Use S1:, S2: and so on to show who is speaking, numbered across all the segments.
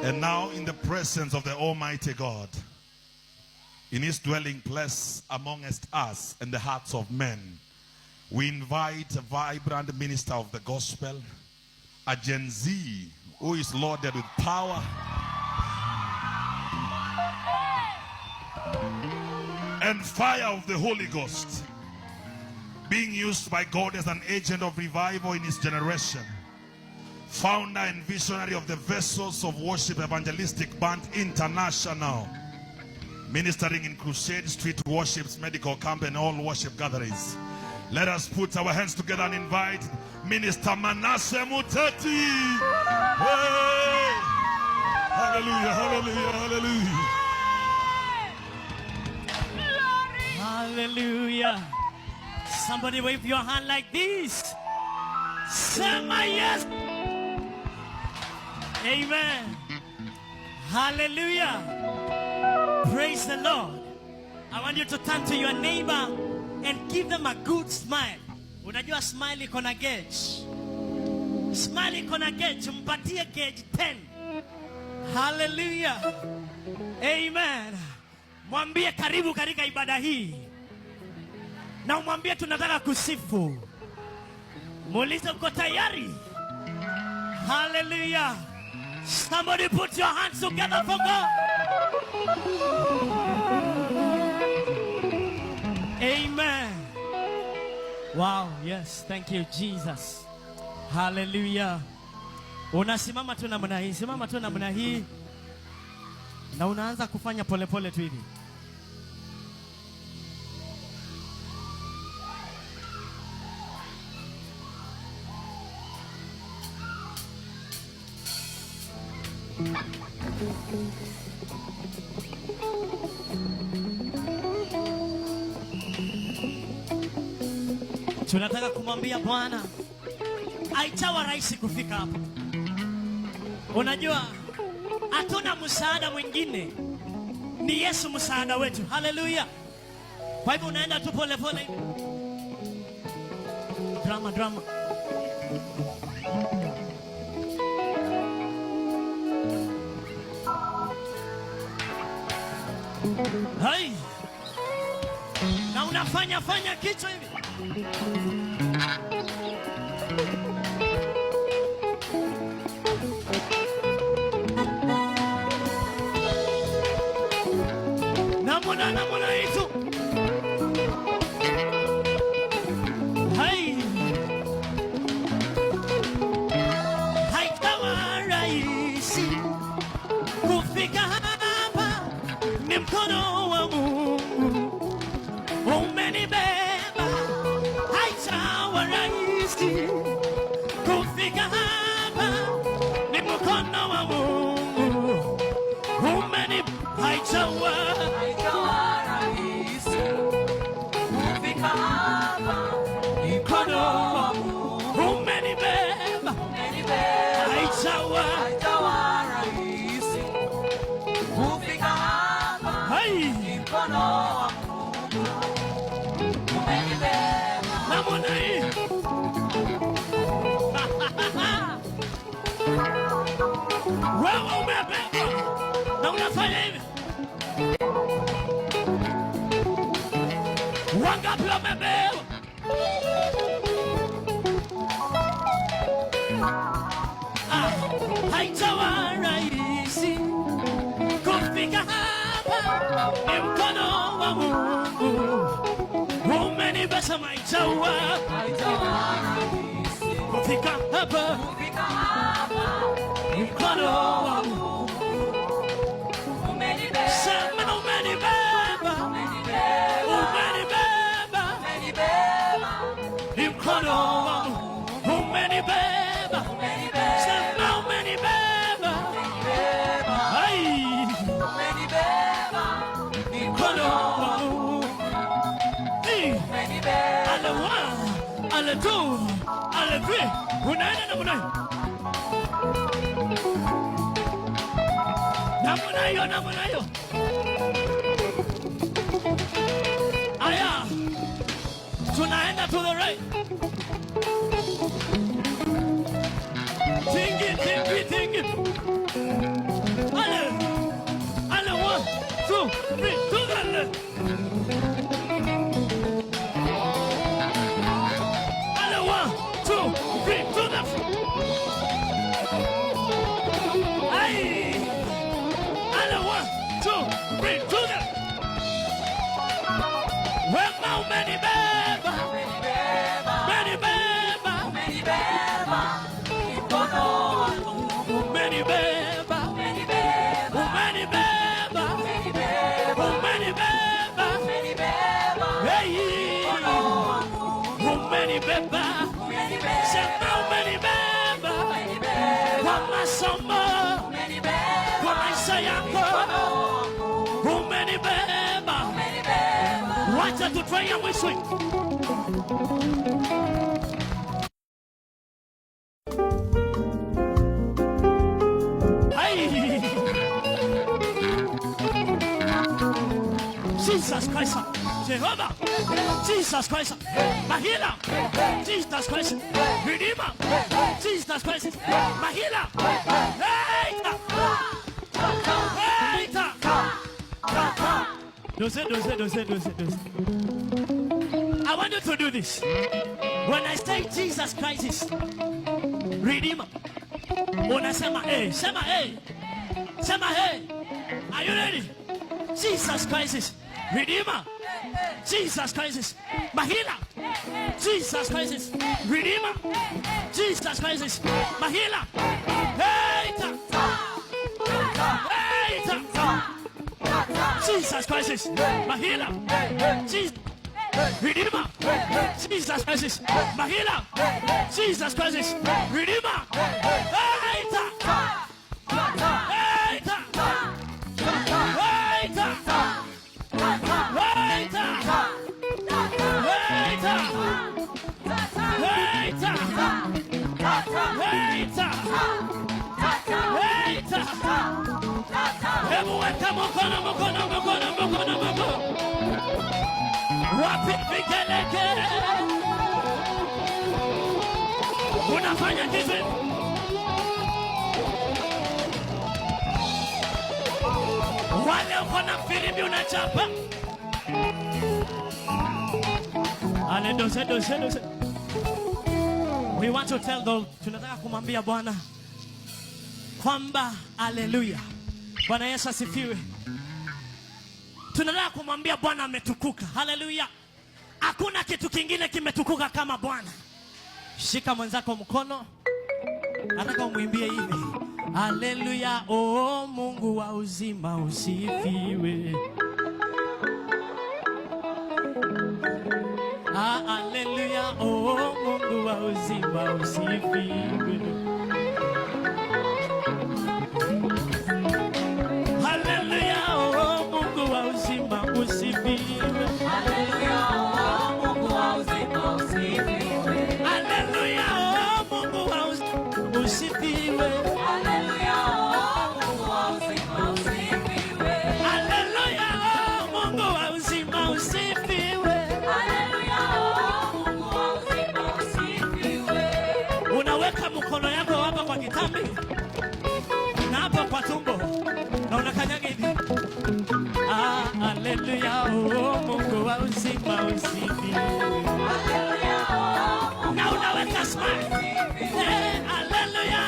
S1: And now in the presence of the Almighty God, in his dwelling place amongst us and the hearts of men, we invite a vibrant minister of the gospel, a Gen Z who is loaded with power and fire of the Holy Ghost, being used by God as an agent of revival in his generation. Founder and visionary of the Vessels of Worship Evangelistic Band International, ministering in crusade, street worships, medical camp, and all worship gatherings. Let us put our hands together and invite Minister Manasseh Muteti. Hey! Hallelujah, hallelujah, hallelujah.
S2: Hallelujah. Somebody wave your hand like this. Say my yes. Amen. Hallelujah. Praise the Lord. I want you to turn to your neighbor and give them a good smile. Unajua smile iko na gauge. Smile iko na gauge. Mpatie gauge 10. Hallelujah. Amen. Mwambie karibu katika ibada hii. Na umwambie tunataka kusifu. Muulize uko tayari? Hallelujah. Somebody put your hands together for God. Amen. Wow, yes, thank you Jesus. Hallelujah. Unasimama tu namna hii, simama tu namna hii. Na unaanza kufanya polepole tu hivi. Tunataka kumwambia Bwana, haitawa rahisi kufika hapa. Unajua, hatuna msaada mwingine, ni Yesu msaada wetu. Hallelujah. Kwa hivyo unaenda tu pole pole. Drama. Hai. Na unafanya kichwa hivi. Namuna hizo. Hai. Haitawa rahisi kufika hapa, ni mkono wa Mungu umenibeba. Haitawa rahisi kufika hapa, ni mkono wa Mungu umenibeba. Haitawa rahisi kufika hapa, ni mkono wa Mungu umenibeba. Haitawa rahisi kufika hapa, ni mkono wa Mungu umenibeba. Namuna hii. Wewe umebeba na unafanya hivi. Wangapi wamebeba? Haitawa rahisi kufika hapa, ni mkono wa Mungu umenibeba. Haitawa rahisi kufika hapa, ni mkono wa Mungu umenibeba. Sema umenibeba, ni mkono wa Mungu umenibeba. Sema umenibeba, hai, ni mkono wa Mungu umenibeba. Ale one, ale two, ale three. Unaenda namna hiyo. Aya, tunaenda to the right. Tingi. Hey! And 1, 2, 3, to them. Well, now many beba, many beba, many beba, many beba, many beba, many beba, many beba, many beba, hey, many beba, say now many beba, what my summer, what my sayako, many beba, watch that to try and we swing. Jesus Christ, Jehovah, Jesus Christ, my healer, Jesus Christ, Redeemer, Jesus Christ, my healer. Don't say. I want you to do this. When I say Jesus Christ is Redeemer, when I say my hey, say my hey, say my hey. Are you ready? Jesus Christ is Redeemer. Jesus Christ is my healer. Jesus Christ is Redeemer. Jesus Christ is my healer. Hey, Jesus Christ is my healer. Jesus Redeemer. Jesus Christ is my healer. Jesus Christ is Redeemer. Hey, unafanya kitu wale uko na filimbi unachapa ale dose. We want to tell God, tunataka kumwambia Bwana kwamba haleluya, Bwana Yesu asifiwe. Tunataka kumwambia Bwana ametukuka. Haleluya. Hakuna kitu kingine kimetukuka kama Bwana. Shika mwenzako mkono. Nataka umwimbie hivi. Haleluya, oh Mungu wa uzima usifiwe. Haleluya, oh Mungu wa uzima usifiwe. Haleluya, oh Mungu wa uzima usifiwe. Haleluya, oh Mungu wa uzima usifiwe. Haleluya, oh Mungu wa uzima usifiwe. Haleluya, oh Mungu wa uzima usifiwe. Haleluya, oh Mungu wa uzima usifiwe. Haleluya, oh Mungu wa uzima usifiwe. Unaweka mkono yako hapa kwa kitambi na hapa kwa tumbo na unakanyaga hivi. Haleluya, oh Mungu wa uzima usifiwe. Haleluya, oh na unaweka smile. Haleluya,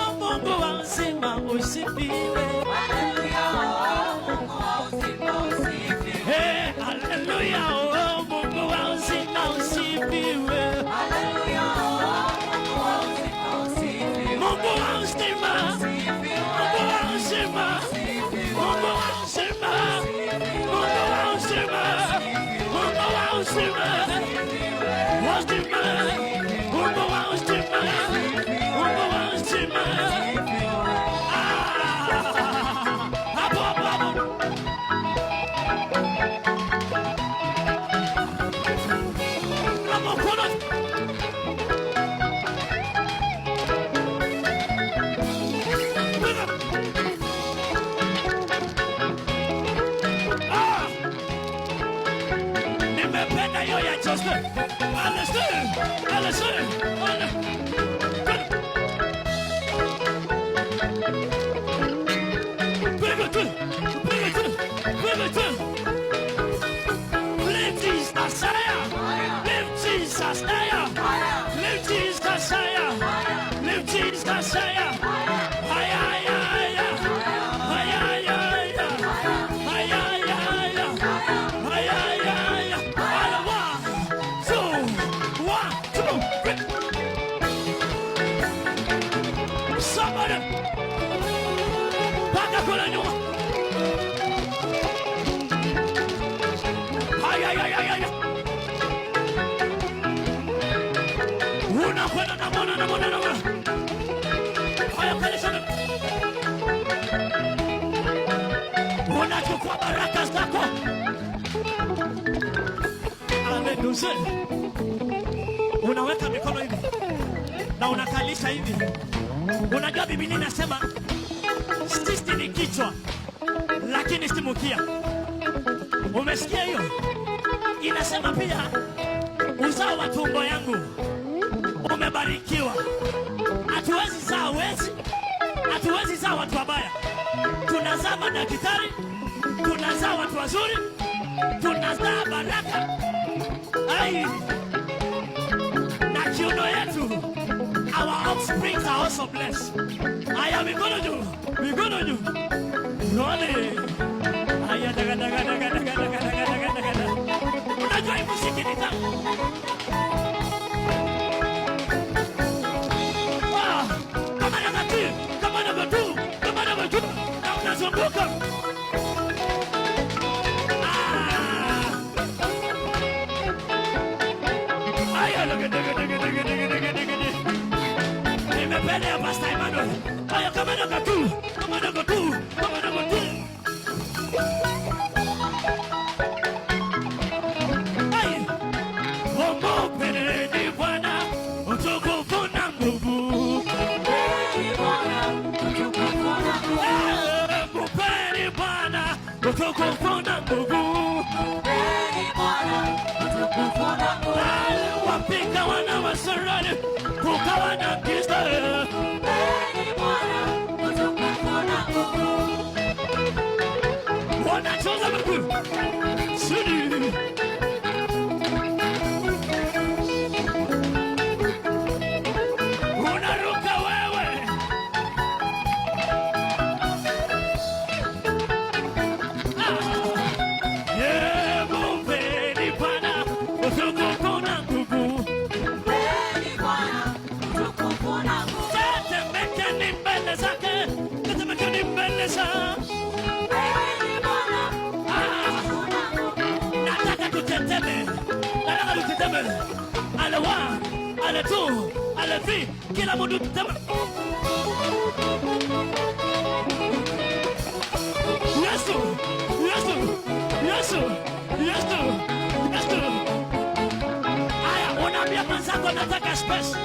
S2: oh Mungu wa uzima usifiwe. Haleluya, oh Mungu wa uzima usifiwe. Haleluya, oh Mungu wa uzima usifiwe. Haleluya, oh Mungu wa uzima usifiwe. Mungu wa uzima usifiwe. Mungu wa uzima usifiwe. Mungu wa uzima usifiwe. Mungu wa uzima usifiwe. Mungu wa uzima usifiwe. Mungu wa uzima usifiwe. Mungu wa uzima usifiwe. Hapo. Nimependa hiyo ya Joseph. Understand. Bring it to. Lift Jesus higher. Lift Jesus higher. Lift Jesus higher. Lift Jesus higher. Higher. Paka kule nyuma. Haya. Unakwenda na mwana. Haya kanisa. Unachukua baraka zako. Haleluya. Unaweka mikono hivi na unakalisha hivi. Unajua Biblia inasema sisi ni kichwa lakini si mkia. Umesikia hiyo? Inasema pia uzao wa tumbo yangu umebarikiwa. Hatuwezi zaa watu wabaya. Tunazaa madaktari, tunazaa watu wazuri, tunazaa baraka. Ai, na kiuno yetu, our offsprings are also blessed. Aya, mikono juu. Role. Aya, daga. Unajua hii muziki ni tamu. Kama namba tu. Na unazunguka. Nimependa ya Pastor Emmanuel. Aya, kama namba tu. Ai, ompeni Bwana utukufu na nguvu. Ompeni Bwana utukufu na nguvu. Wapika wana wa Sarani kukawa na kisa. Wanachoza mkuu Sudi. Unaruka wewe. Ompeni Bwana utukufu na nguvu. Tetemekeni mbele zake. Nataka tuteteme. Ale 1, ale 2, ale 3. Kila mtu tuteme. Yesu. Aya, unaambia mwenzako nataka space.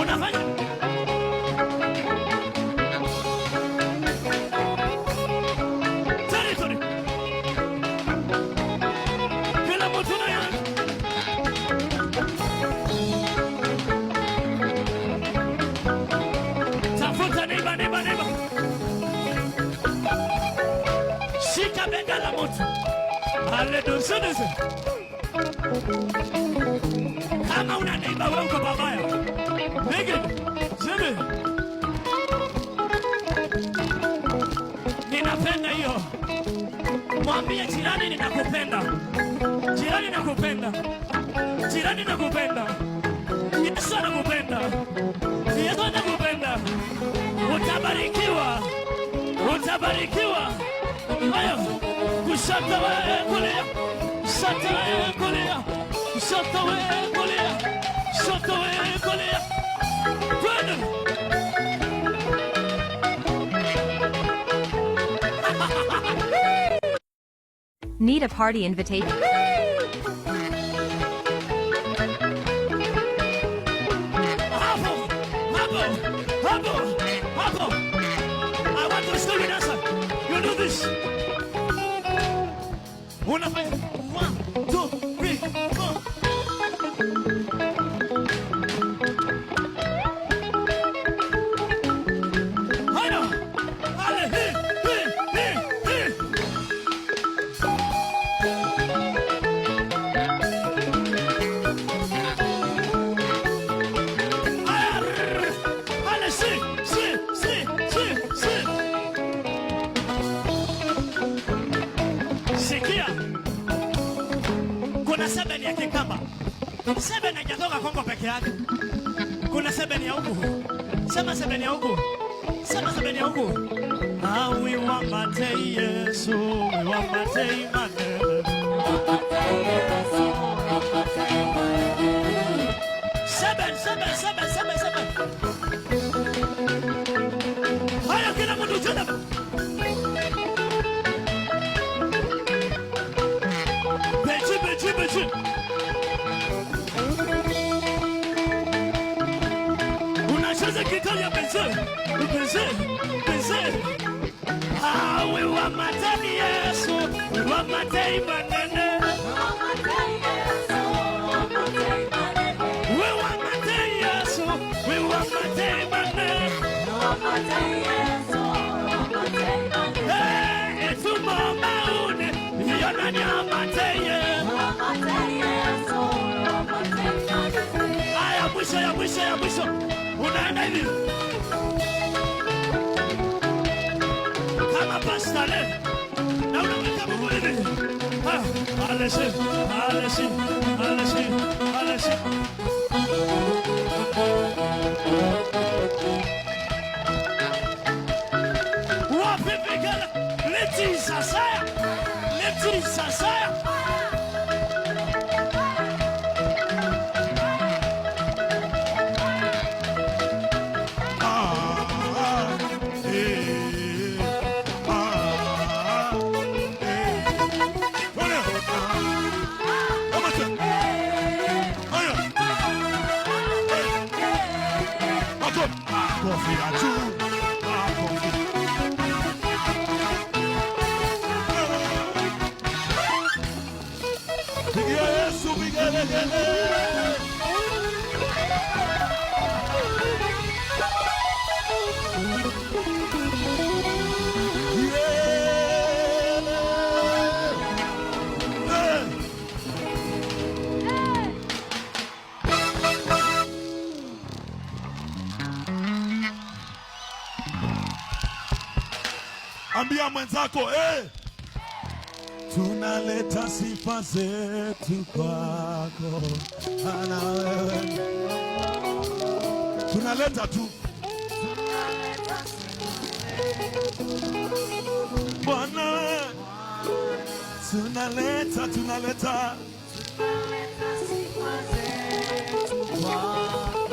S2: Unafanya territory. Kila mtu na yangu. Tafuta neighbor. Shika bega la mtu. Haleluya. Kama una neighbor wewe uko babaya. Bega. Sema. Ninapenda hiyo. Mwambie jirani ninakupenda. Jirani nakupenda. Yesu anakupenda. Utabarikiwa. Hayo. Kushoto wewe kulia. Twende.
S3: Need a party invitation?
S2: Hapo. I want to see you dance. You do this. Unafanya 1, 2, 3, 4. Hayo. Ale hi. Ale si. Sikia. Kuna 7 ya Kikamba. 7 haijatoka Kongo peke yake. Kuna 7 ya huku. Sema 7 ya huku. Sema semeni huku. We want Matei Yesu, we want Matei Manene. Seven. Haya kila mtu tena. Bechi. Unacheza gitaa ya Benze. We want Matei Yesu, we want Matei Manene. We want Matei Yesu, we want Matei Manene. Hey, it's a moment, you're not your Matei Yesu. Ya mwisho. Unaenda hivi. Kama pastale. Na unaweka Mungu hivi. Alesi. Wapi pekala. Leti sasaya.
S1: Ambia mwenzako, tunaleta sifa zetu kwako, ana wewe. Tunaleta tu Bwana, tunaleta sifa zetu kwako.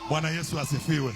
S1: Bwana Yesu asifiwe.